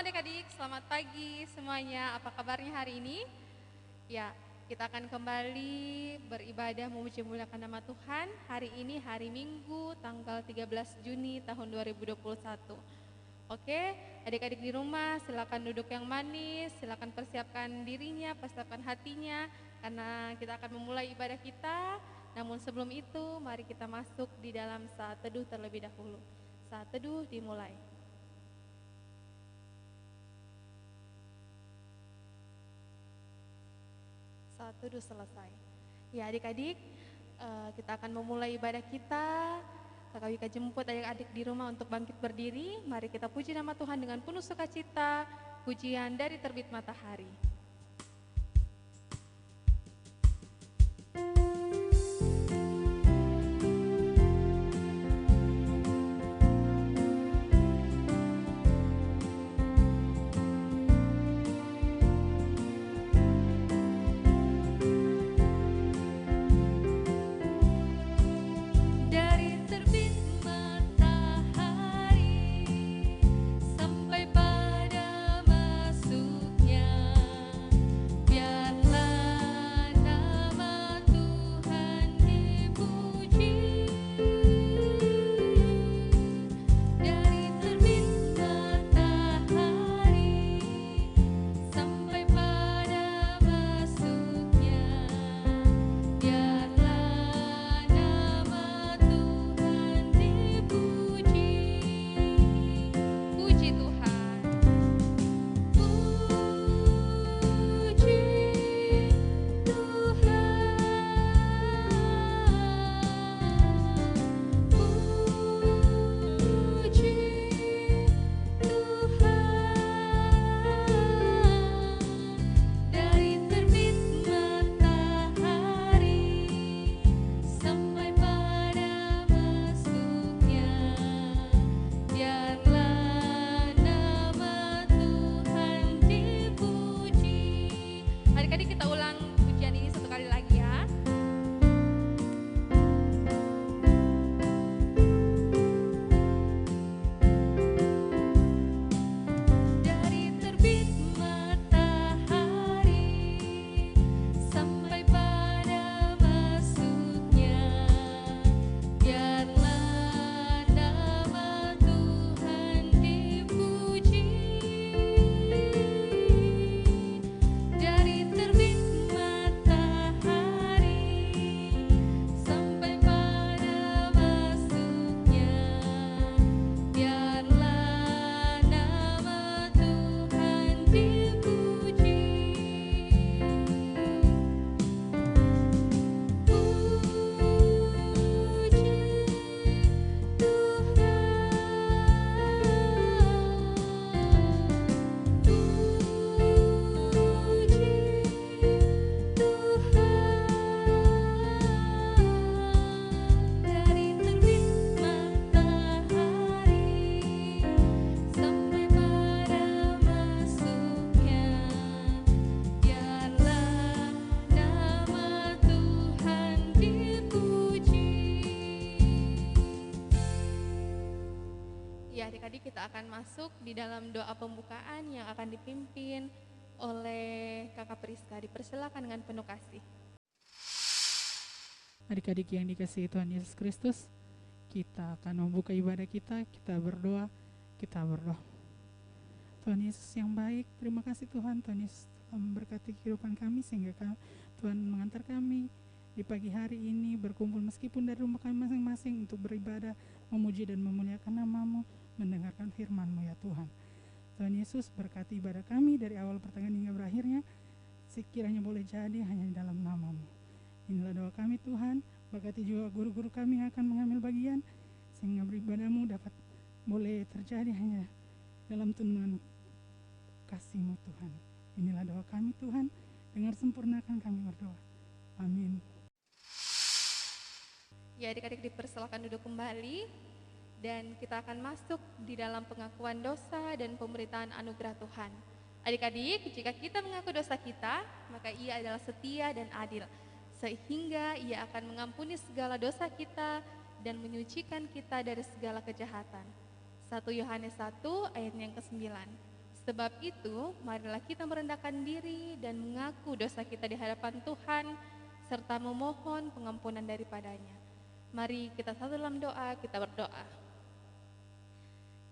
adik-adik, selamat pagi semuanya. Apa kabarnya hari ini? Ya, kita akan kembali beribadah memuji muliakan nama Tuhan. Hari ini hari Minggu tanggal 13 Juni tahun 2021. Oke, adik-adik di rumah silakan duduk yang manis, silakan persiapkan dirinya, persiapkan hatinya karena kita akan memulai ibadah kita. Namun sebelum itu, mari kita masuk di dalam saat teduh terlebih dahulu. Saat teduh dimulai. Saat teduh selesai. Ya adik-adik, kita akan memulai ibadah kita. Kakak Wika jemput adik-adik di rumah untuk bangkit berdiri. Mari kita puji nama Tuhan dengan penuh sukacita. Pujian dari terbit matahari. Adik-adik, kita akan masuk di dalam doa pembukaan yang akan dipimpin oleh Kakak Priska. Dipersilakan dengan penuh kasih. Adik-adik yang dikasihi Tuhan Yesus Kristus, kita akan membuka ibadah kita berdoa. Tuhan Yesus yang baik, terima kasih Tuhan. Tuhan Yesus telah memberkati kehidupan kami sehingga Tuhan mengantar kami di pagi hari ini berkumpul meskipun dari rumah kami masing-masing untuk beribadah, memuji dan memuliakan nama-Mu, mendengarkan firman-Mu ya Tuhan. Tuhan Yesus berkati ibadah kami dari awal pertengahan hingga berakhirnya, sekiranya boleh jadi hanya di dalam nama-Mu. Inilah doa kami Tuhan, berkati juga guru-guru kami yang akan mengambil bagian, sehingga beribadah-Mu dapat boleh terjadi hanya dalam tuntunan kasih-Mu Tuhan. Inilah doa kami Tuhan, dengar sempurnakan kami berdoa. Amin. Ya adik-adik, dipersilakan duduk kembali. Dan kita akan masuk di dalam pengakuan dosa dan pemberitaan anugerah Tuhan. Adik-adik, jika kita mengaku dosa kita, maka Ia adalah setia dan adil, sehingga Ia akan mengampuni segala dosa kita dan menyucikan kita dari segala kejahatan. 1 Yohanes 1 ayat yang ke-9. 1 Sebab itu, marilah kita merendahkan diri dan mengaku dosa kita di hadapan Tuhan, serta memohon pengampunan daripadanya. Mari kita satu dalam doa, kita berdoa.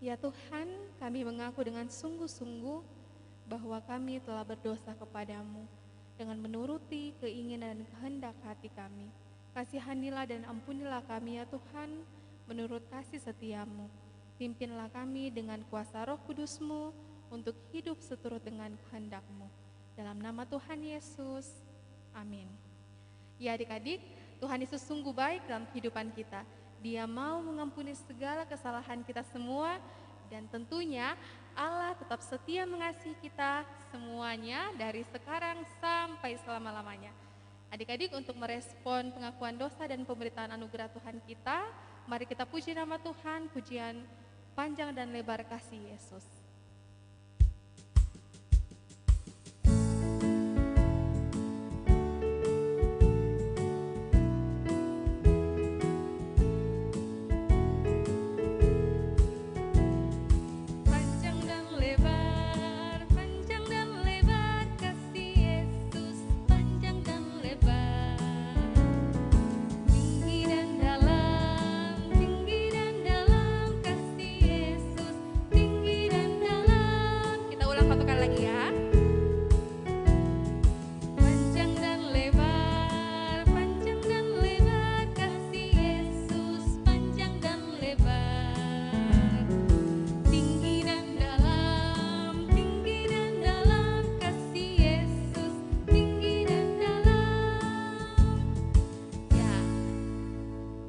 Ya Tuhan, kami mengaku dengan sungguh-sungguh bahwa kami telah berdosa kepadamu dengan menuruti keinginan dan kehendak hati kami. Kasihanilah dan ampunilah kami ya Tuhan, menurut kasih setiamu. Pimpinlah kami dengan kuasa Roh Kudus-Mu untuk hidup seturut dengan kehendak-Mu. Dalam nama Tuhan Yesus, amin. Ya adik-adik, Tuhan Yesus sungguh baik dalam kehidupan kita. Dia mau mengampuni segala kesalahan kita semua, dan tentunya Allah tetap setia mengasihi kita semuanya dari sekarang sampai selama-lamanya. Adik-adik, untuk merespon pengakuan dosa dan pemberitaan anugerah Tuhan kita, mari kita puji nama Tuhan, pujian panjang dan lebar kasih Yesus.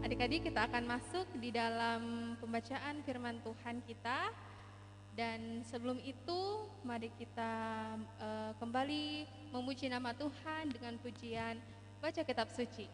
Adik-adik, kita akan masuk di dalam pembacaan firman Tuhan kita. Dan sebelum itu, mari kita kembali memuji nama Tuhan dengan pujian baca kitab suci.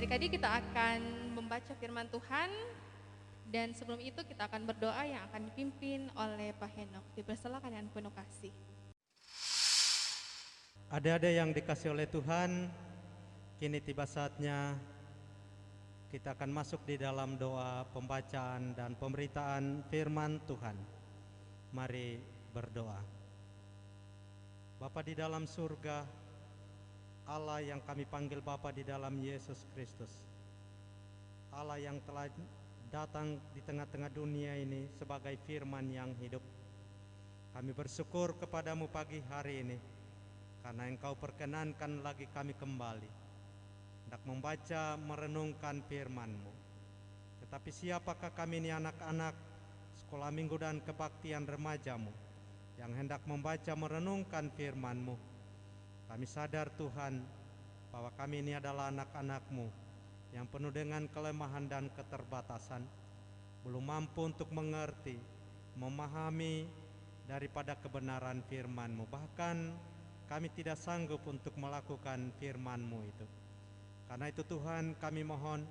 Adik-adik, kita akan membaca firman Tuhan, dan sebelum itu kita akan berdoa yang akan dipimpin oleh Pak Henok. Dipersilakan dengan penuh kasih. Adik-adik yang dikasih oleh Tuhan, kini tiba saatnya kita akan masuk di dalam doa pembacaan dan pemberitaan firman Tuhan. Mari berdoa. Bapa di dalam surga, Allah yang kami panggil Bapa di dalam Yesus Kristus, Allah yang telah datang di tengah-tengah dunia ini sebagai firman yang hidup. Kami bersyukur kepadamu pagi hari ini, karena Engkau perkenankan lagi kami kembali hendak membaca merenungkan firman-Mu. Tetapi siapakah kami ini, anak-anak sekolah minggu dan kebaktian remaja-Mu, yang hendak membaca merenungkan firman-Mu? Kami sadar Tuhan bahwa kami ini adalah anak-anak-Mu yang penuh dengan kelemahan dan keterbatasan, belum mampu untuk mengerti, memahami daripada kebenaran firman-Mu. Bahkan kami tidak sanggup untuk melakukan firman-Mu itu. Karena itu Tuhan, kami mohon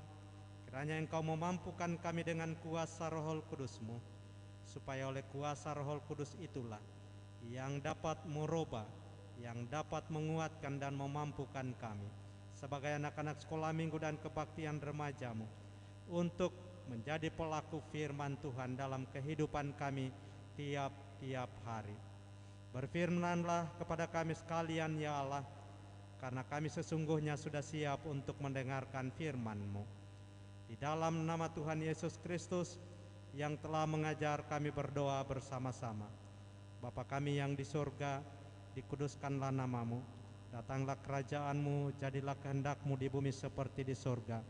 kiranya Engkau memampukan kami dengan kuasa Roh Kudus-Mu, supaya oleh kuasa Roh Kudus itulah yang dapat merubah, yang dapat menguatkan dan memampukan kami sebagai anak-anak sekolah minggu dan kebaktian remajamu untuk menjadi pelaku firman Tuhan dalam kehidupan kami tiap-tiap hari. Berfirmanlah kepada kami sekalian ya Allah, karena kami sesungguhnya sudah siap untuk mendengarkan firman-Mu. Di dalam nama Tuhan Yesus Kristus yang telah mengajar kami berdoa bersama-sama. Bapa kami yang di surga, dikuduskanlah nama-Mu, datanglah kerajaan-Mu, jadilah kehendak-Mu di bumi seperti di surga.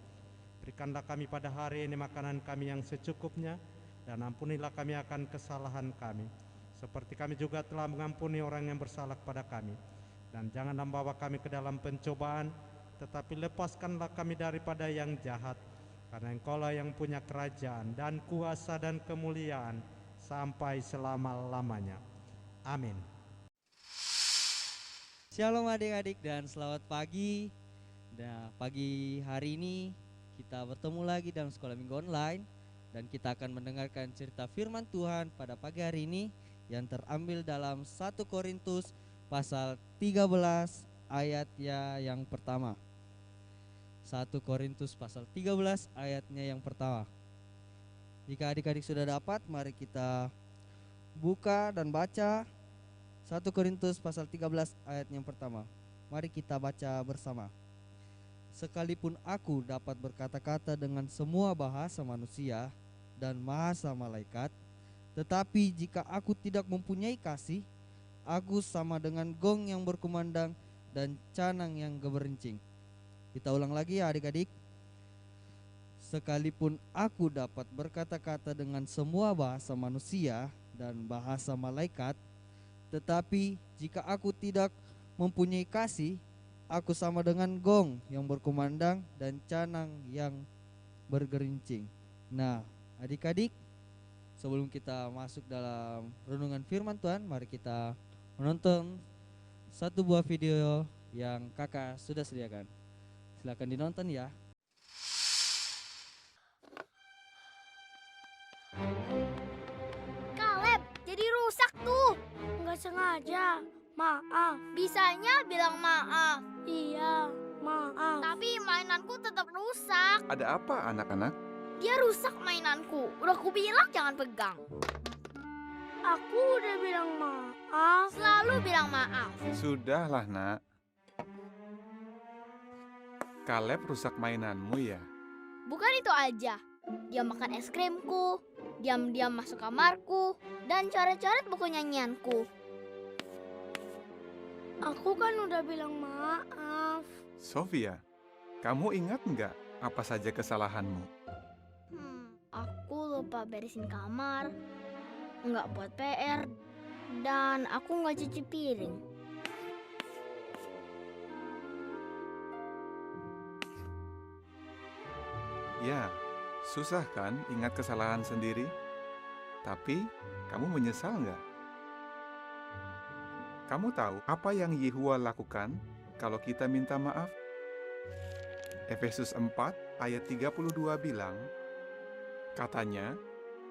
Berikanlah kami pada hari ini makanan kami yang secukupnya, dan ampunilah kami akan kesalahan kami, seperti kami juga telah mengampuni orang yang bersalah kepada kami. Dan jangan membawa kami ke dalam pencobaan, tetapi lepaskanlah kami daripada yang jahat, karena Engkaulah yang punya kerajaan dan kuasa dan kemuliaan sampai selama-lamanya. Amin. Shalom adik-adik dan selamat pagi. Nah, pagi hari ini kita bertemu lagi dalam sekolah minggu online dan kita akan mendengarkan cerita firman Tuhan pada pagi hari ini yang terambil dalam 1 Korintus pasal 13 ayatnya yang pertama. 1 Korintus pasal 13 ayatnya yang pertama. Jika adik-adik sudah dapat, mari kita buka dan baca 1 Korintus pasal 13 ayat yang pertama. Mari kita baca bersama. Sekalipun aku dapat berkata-kata dengan semua bahasa manusia dan bahasa malaikat, tetapi jika aku tidak mempunyai kasih, aku sama dengan gong yang berkumandang dan canang yang geberincing. Kita ulang lagi ya adik-adik. Sekalipun aku dapat berkata-kata dengan semua bahasa manusia dan bahasa malaikat, tetapi jika aku tidak mempunyai kasih, aku sama dengan gong yang berkumandang dan canang yang bergerincing. Nah, adik-adik, sebelum kita masuk dalam renungan firman Tuhan, mari kita menonton satu buah video yang kakak sudah sediakan. Silakan dinonton ya. Kaleb, jadi rusak tuh. Nggak sengaja, maaf. Bisanya bilang maaf, Iya, maaf. tapi mainanku tetap rusak. Ada apa anak-anak? Dia rusak mainanku. Udah kubilang jangan pegang. Aku udah bilang maaf. Selalu bilang maaf. Sudahlah nak. Kaleb rusak mainanmu ya? Bukan itu aja. Dia makan es krimku, diam-diam masuk kamarku, dan coret-coret buku nyanyianku. Aku kan udah bilang maaf. Sofia, kamu ingat nggak apa saja kesalahanmu? Aku lupa beresin kamar, nggak buat PR, dan aku nggak cuci piring. Ya, susah kan ingat kesalahan sendiri? Tapi, kamu menyesal nggak? Kamu tahu apa yang Yehua lakukan kalau kita minta maaf? Efesus 4 ayat 32 bilang, katanya,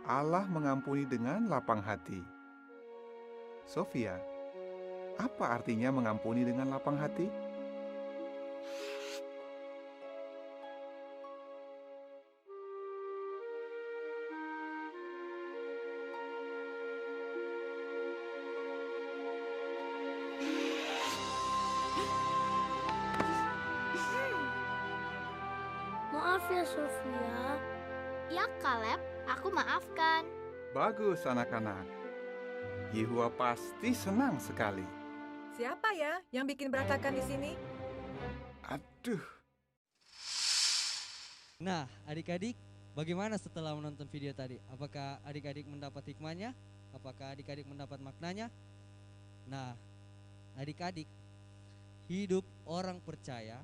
Allah mengampuni dengan lapang hati. Sofia, apa artinya mengampuni dengan lapang hati? Maaf ya, Sofia. Ya Kaleb, aku maafkan. Bagus anak-anak. Yehua pasti senang sekali. Siapa ya yang bikin berantakan di sini? Aduh, Nah, adik-adik, bagaimana setelah menonton video tadi? Apakah adik-adik mendapat hikmahnya? Apakah adik-adik mendapat maknanya? Nah, adik-adik, hidup orang percaya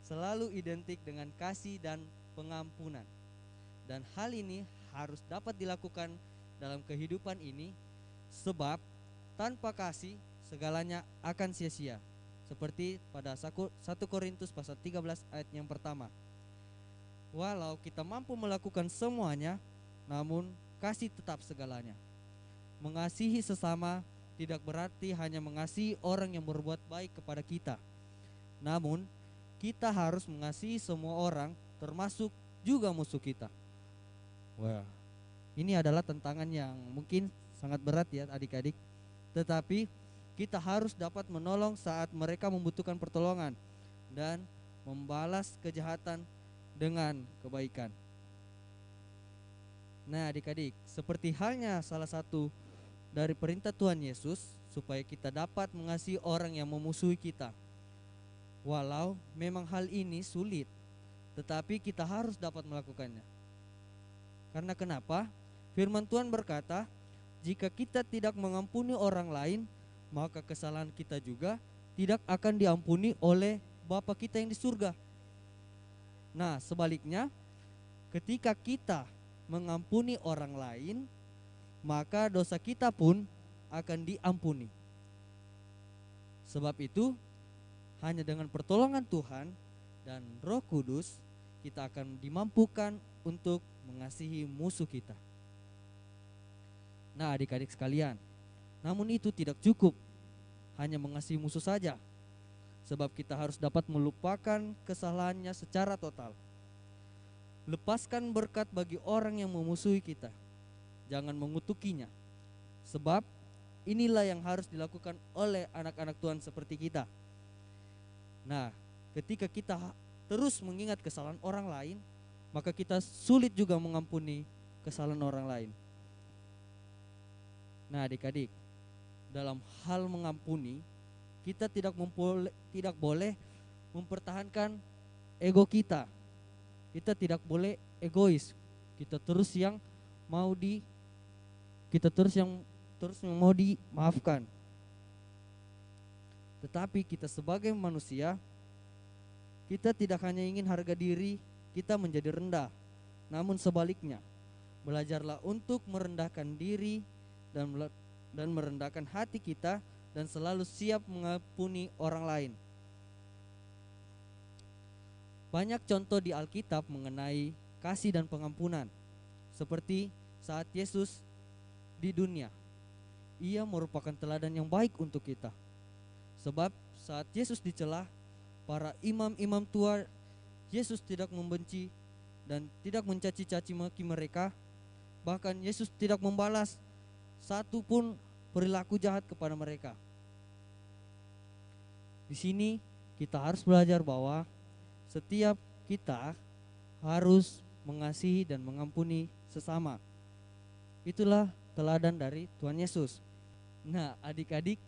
selalu identik dengan kasih dan pengampunan. Dan hal ini harus dapat dilakukan dalam kehidupan ini, sebab tanpa kasih segalanya akan sia-sia. Seperti pada 1 Korintus pasal 13 ayat yang pertama. Walau kita mampu melakukan semuanya, namun kasih tetap segalanya. mengasihi sesama tidak berarti hanya mengasihi orang yang berbuat baik kepada kita. Namun, kita harus mengasihi semua orang, termasuk juga musuh kita. Wah, ini adalah tantangan yang mungkin sangat berat ya adik-adik. Tetapi kita harus dapat menolong saat mereka membutuhkan pertolongan dan membalas kejahatan dengan kebaikan. Nah adik-adik, seperti halnya salah satu dari perintah Tuhan Yesus supaya kita dapat mengasihi orang yang memusuhi kita. Walau memang hal ini sulit, tetapi kita harus dapat melakukannya. Karena kenapa? Firman Tuhan berkata, jika kita tidak mengampuni orang lain, maka kesalahan kita juga tidak akan diampuni oleh Bapa kita yang di surga. Nah sebaliknya, ketika kita mengampuni orang lain, maka dosa kita pun akan diampuni. Sebab itu, hanya dengan pertolongan Tuhan dan Roh Kudus, kita akan dimampukan untuk mengasihi musuh kita. Nah adik-adik sekalian, namun itu tidak cukup hanya mengasihi musuh saja, sebab kita harus dapat melupakan kesalahannya secara total. Lepaskan berkat bagi orang yang memusuhi kita, jangan mengutukinya, sebab inilah yang harus dilakukan oleh anak-anak Tuhan seperti kita. Nah, ketika kita terus mengingat kesalahan orang lain, maka kita sulit juga mengampuni kesalahan orang lain. Nah adik-adik, dalam hal mengampuni, kita tidak boleh mempertahankan ego kita. Kita tidak boleh egois. Kita terus mau dimaafkan. Tetapi kita sebagai manusia, kita tidak hanya ingin harga diri kita menjadi rendah, namun sebaliknya, belajarlah untuk merendahkan diri dan merendahkan hati kita dan selalu siap mengampuni orang lain. Banyak contoh di Alkitab mengenai kasih dan pengampunan, seperti saat Yesus di dunia. Ia merupakan teladan yang baik untuk kita. Sebab saat Yesus dicela, para imam-imam tua, Yesus tidak membenci dan tidak mencaci-caci maki mereka. Bahkan Yesus tidak membalas satu pun perilaku jahat kepada mereka. Di sini kita harus belajar bahwa setiap kita harus mengasihi dan mengampuni sesama. Itulah teladan dari Tuhan Yesus. Nah adik-adik,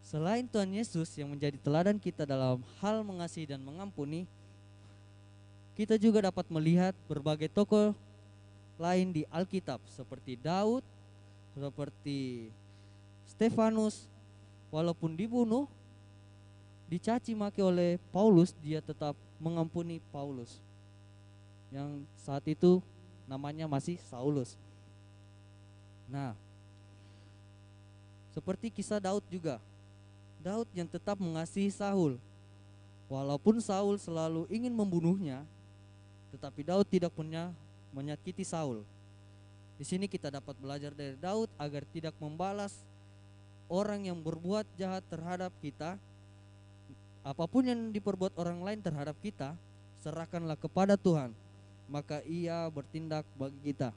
selain Tuhan Yesus yang menjadi teladan kita dalam hal mengasihi dan mengampuni, kita juga dapat melihat berbagai tokoh lain di Alkitab seperti Daud, seperti Stefanus. Walaupun dibunuh, dicaci maki oleh Paulus, dia tetap mengampuni Paulus yang saat itu namanya masih Saulus. Nah, seperti kisah Daud juga, Daud yang tetap mengasihi Saul. Walaupun Saul selalu ingin membunuhnya, tetapi Daud tidak pernah menyakiti Saul. Di sini kita dapat belajar dari Daud agar tidak membalas orang yang berbuat jahat terhadap kita. Apapun yang diperbuat orang lain terhadap kita, serahkanlah kepada Tuhan, maka Ia bertindak bagi kita.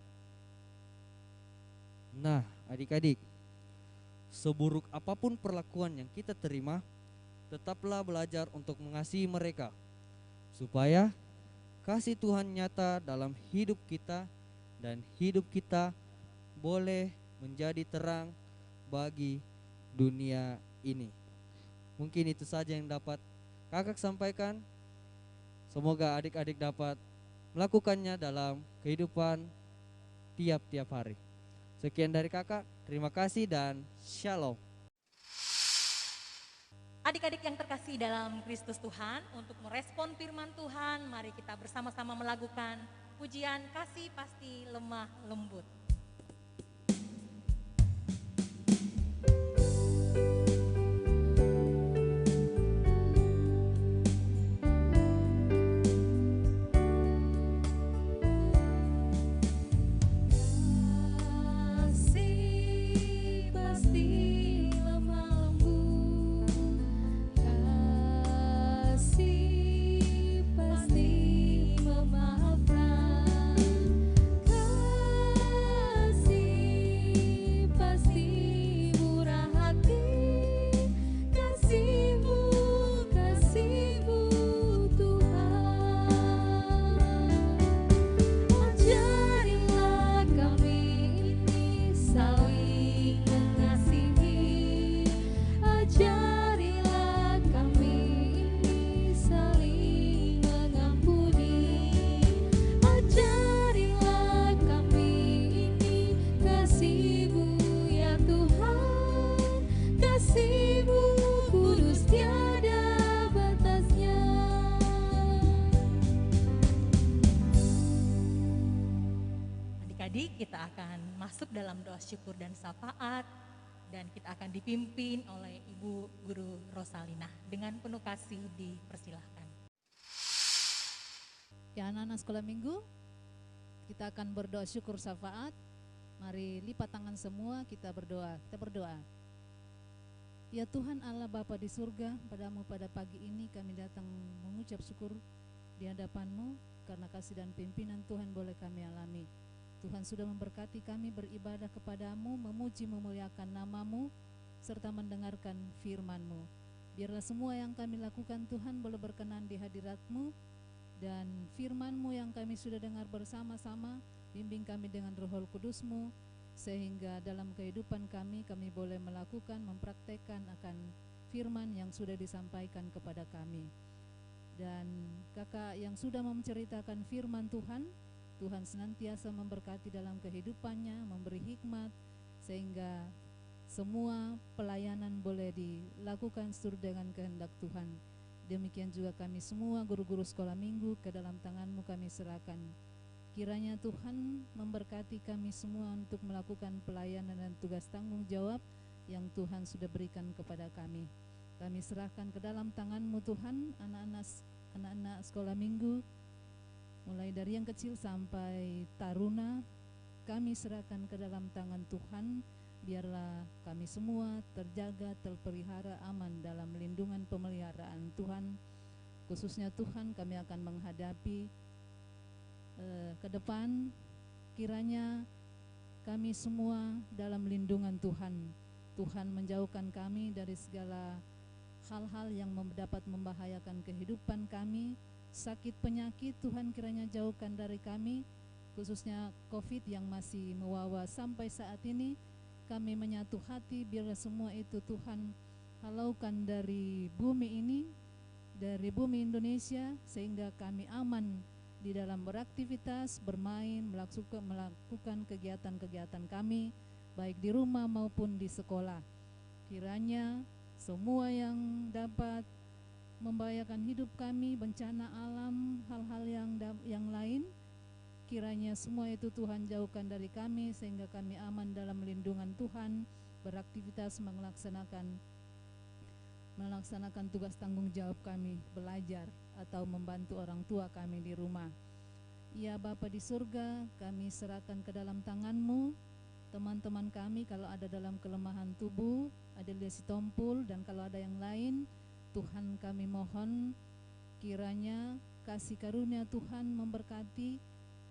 Nah, adik-adik, seburuk apapun perlakuan yang kita terima, tetaplah belajar untuk mengasihi mereka, supaya kasih Tuhan nyata dalam hidup kita dan hidup kita boleh menjadi terang bagi dunia ini. Mungkin itu saja yang dapat kakak sampaikan. Semoga adik-adik dapat melakukannya dalam kehidupan tiap-tiap hari. Sekian dari kakak, terima kasih dan shalom. Adik-adik yang terkasih dalam Kristus Tuhan, untuk merespon firman Tuhan, mari kita bersama-sama melakukan pujian kasih pasti lemah lembut. Kasih Adik-adik, kita akan masuk dalam doa syukur dan syafaat, dan kita akan dipimpin oleh Ibu Guru Rosalina. Dengan penuh kasih dipersilahkan. Ya, anak-anak sekolah minggu, kita akan berdoa syukur syafaat. Mari lipat tangan semua, kita berdoa. Kita berdoa. Ya Tuhan Allah Bapa di surga, padamu pada pagi ini kami datang mengucap syukur di hadapan-Mu karena kasih dan pimpinan Tuhan boleh kami alami. Tuhan sudah memberkati kami beribadah kepadamu, memuji memuliakan nama-Mu, serta mendengarkan firman-Mu. Biarlah semua yang kami lakukan Tuhan boleh berkenan di hadirat-Mu, dan firman-Mu yang kami sudah dengar bersama-sama, bimbing kami dengan Roh Kudus-Mu, sehingga dalam kehidupan kami boleh melakukan, mempraktekkan akan firman yang sudah disampaikan kepada kami. Dan kakak yang sudah menceritakan firman Tuhan, Tuhan senantiasa memberkati dalam kehidupannya, memberi hikmat, sehingga semua pelayanan boleh dilakukan seturut dengan kehendak Tuhan. Demikian juga kami semua guru-guru sekolah minggu, ke dalam tangan-Mu kami serahkan. Kiranya Tuhan memberkati kami semua untuk melakukan pelayanan dan tugas tanggung jawab yang Tuhan sudah berikan kepada kami. Kami serahkan ke dalam tangan-Mu Tuhan, anak-anak sekolah minggu, mulai dari yang kecil sampai taruna, kami serahkan ke dalam tangan Tuhan. Biarlah kami semua terjaga, terpelihara aman dalam lindungan pemeliharaan Tuhan. Khususnya Tuhan, kami akan menghadapi ke depan, kiranya kami semua dalam lindungan Tuhan. Tuhan menjauhkan kami dari segala hal-hal yang dapat membahayakan kehidupan kami. Sakit penyakit Tuhan kiranya jauhkan dari kami, khususnya COVID yang masih mewabah sampai saat ini. Kami menyatu hati, biarlah semua itu Tuhan halaukan dari bumi ini, dari bumi Indonesia, sehingga kami aman di dalam beraktivitas, bermain, melakukan kegiatan-kegiatan kami, baik di rumah maupun di sekolah. Kiranya semua yang dapat membahayakan hidup kami, bencana alam, hal-hal yang lain, kiranya semua itu Tuhan jauhkan dari kami, sehingga kami aman dalam lindungan Tuhan, beraktivitas melaksanakan tugas tanggung jawab kami, belajar atau membantu orang tua kami di rumah. Ya Bapa di surga, kami serahkan ke dalam tangan-Mu teman-teman kami kalau ada dalam kelemahan tubuh, ada lesi tompul, dan kalau ada yang lain, Tuhan kami mohon kiranya kasih karunia Tuhan memberkati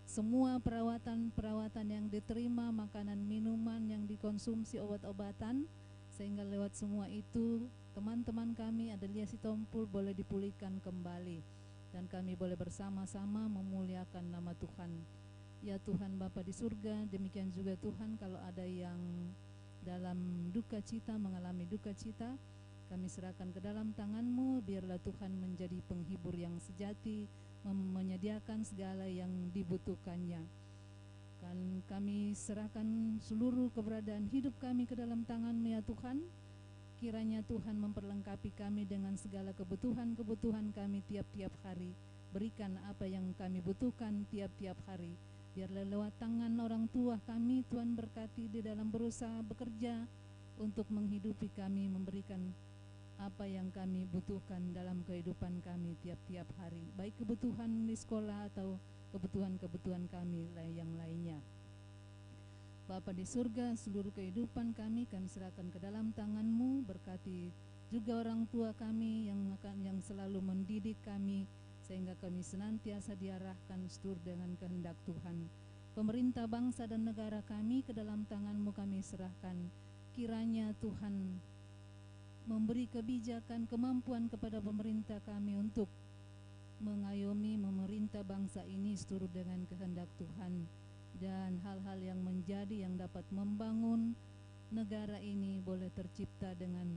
semua perawatan yang diterima, makanan, minuman yang dikonsumsi, obat-obatan, sehingga lewat semua itu teman-teman kami ada lesi tompul boleh dipulihkan kembali, dan kami boleh bersama-sama memuliakan nama Tuhan. Ya Tuhan Bapa di surga, demikian juga Tuhan kalau ada yang dalam duka cita, mengalami duka cita, kami serahkan ke dalam tangan-Mu. Biarlah Tuhan menjadi penghibur yang sejati, menyediakan segala yang dibutuhkannya. Kan kami serahkan seluruh keberadaan hidup kami ke dalam tangan-Mu ya Tuhan. Kiranya Tuhan memperlengkapi kami dengan segala kebutuhan-kebutuhan kami tiap-tiap hari. Berikan apa yang kami butuhkan tiap-tiap hari. Biarlah lewat tangan orang tua kami, Tuhan berkati di dalam berusaha bekerja untuk menghidupi kami, memberikan apa yang kami butuhkan dalam kehidupan kami tiap-tiap hari, baik kebutuhan di sekolah atau kebutuhan-kebutuhan kami yang lainnya. Bapa di surga, seluruh kehidupan kami serahkan ke dalam tangan-Mu. Berkati juga orang tua kami yang selalu mendidik kami, sehingga kami senantiasa diarahkan seturut dengan kehendak Tuhan. Pemerintah bangsa dan negara kami ke dalam tangan-Mu kami serahkan. Kiranya Tuhan memberi kebijakan, kemampuan kepada pemerintah kami untuk mengayomi, memerintah bangsa ini seturut dengan kehendak Tuhan, dan hal-hal yang yang dapat membangun negara ini boleh tercipta dengan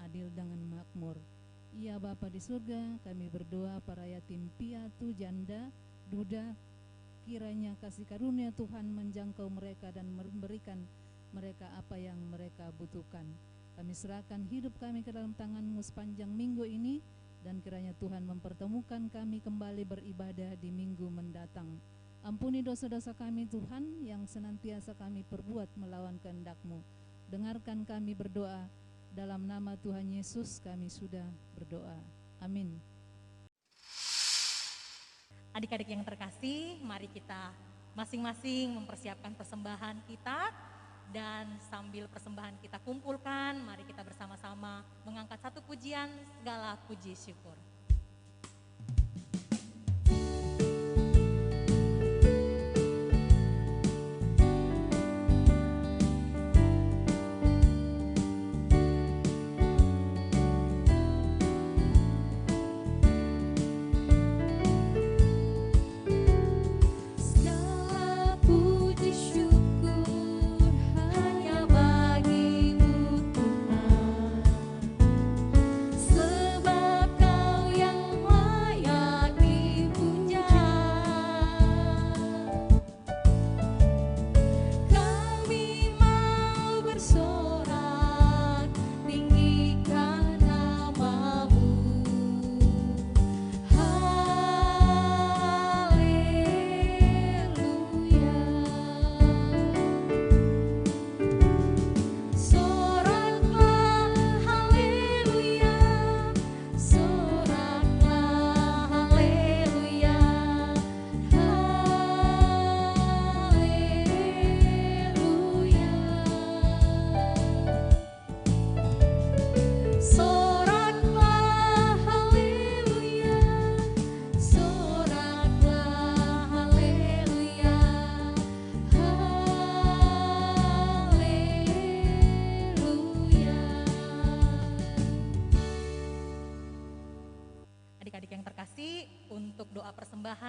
adil, dengan makmur. Ya Bapa di surga, kami berdoa para yatim piatu, janda, duda, kiranya kasih karunia Tuhan menjangkau mereka dan memberikan mereka apa yang mereka butuhkan. Kami serahkan hidup kami ke dalam tangan-Mu sepanjang minggu ini, dan kiranya Tuhan mempertemukan kami kembali beribadah di minggu mendatang. Ampuni dosa-dosa kami Tuhan yang senantiasa kami perbuat melawan kehendak-Mu. Dengarkan kami berdoa, dalam nama Tuhan Yesus kami sudah berdoa. Amin. Adik-adik yang terkasih, mari kita masing-masing mempersiapkan persembahan kita, dan sambil persembahan kita kumpulkan, mari kita bersama-sama mengangkat satu pujian, segala puji syukur.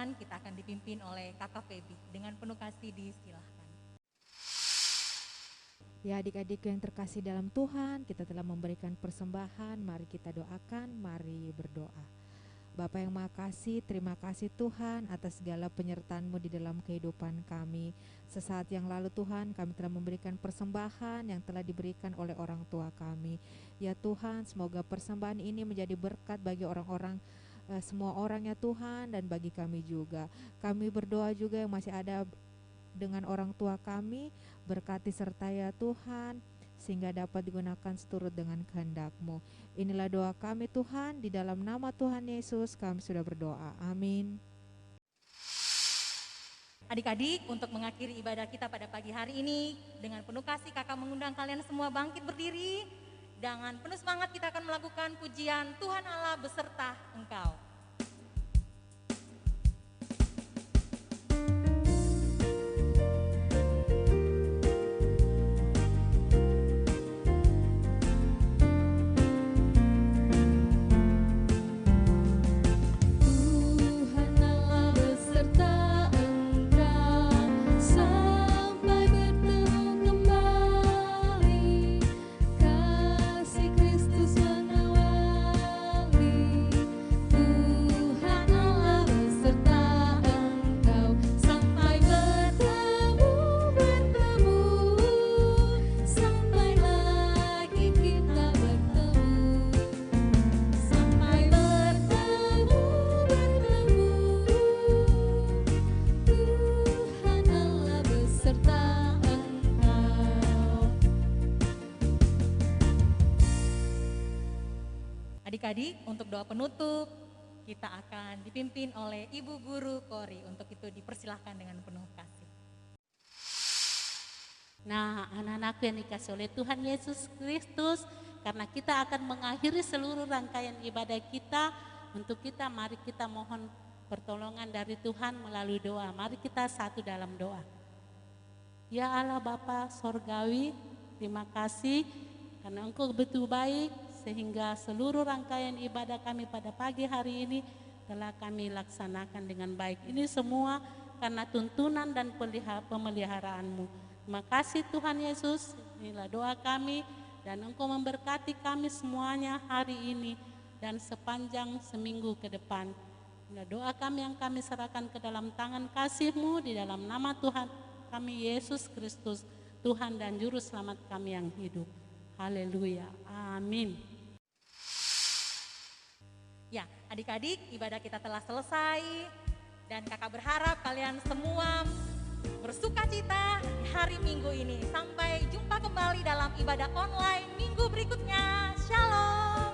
Kita akan dipimpin oleh Kakak Feby. Dengan penuh kasih disilahkan. Ya, adik-adik yang terkasih dalam Tuhan, kita telah memberikan persembahan, mari kita doakan, mari berdoa. Bapa yang Maha Kasih, terima kasih Tuhan atas segala penyertaan-Mu di dalam kehidupan kami. Sesaat yang lalu Tuhan, kami telah memberikan persembahan yang telah diberikan oleh orang tua kami. Ya Tuhan, semoga persembahan ini menjadi berkat bagi orang-orang, semua orang ya Tuhan, dan bagi kami juga. Kami berdoa juga yang masih ada dengan orang tua kami, berkati serta ya Tuhan, sehingga dapat digunakan seturut dengan kehendak-Mu. Inilah doa kami Tuhan, di dalam nama Tuhan Yesus kami sudah berdoa. Amin. Adik-adik, untuk mengakhiri ibadah kita pada pagi hari ini, dengan penuh kasih kakak mengundang kalian semua bangkit berdiri. Dengan penuh semangat kita akan melakukan pujian Tuhan Allah beserta engkau. Adik-adik, untuk doa penutup kita akan dipimpin oleh Ibu Guru Kori. Untuk itu dipersilahkan dengan penuh kasih. Nah, anak-anakku yang dikasih oleh Tuhan Yesus Kristus, karena kita akan mengakhiri seluruh rangkaian ibadah kita, untuk kita mari kita mohon pertolongan dari Tuhan melalui doa. Mari kita satu dalam doa. Ya Allah Bapa Sorgawi, terima kasih karena Engkau betul baik, sehingga seluruh rangkaian ibadah kami pada pagi hari ini telah kami laksanakan dengan baik. Ini semua karena tuntunan dan pemeliharaan-Mu. Terima kasih Tuhan Yesus, inilah doa kami, dan Engkau memberkati kami semuanya hari ini dan sepanjang seminggu ke depan. Inilah doa kami yang kami serahkan ke dalam tangan kasih-Mu, di dalam nama Tuhan kami Yesus Kristus, Tuhan dan Juru Selamat kami yang hidup. Haleluya, amin. Ya, adik-adik, ibadah kita telah selesai, Dan kakak berharap kalian semua bersuka cita di hari Minggu ini. Sampai jumpa kembali dalam ibadah online minggu berikutnya. Shalom.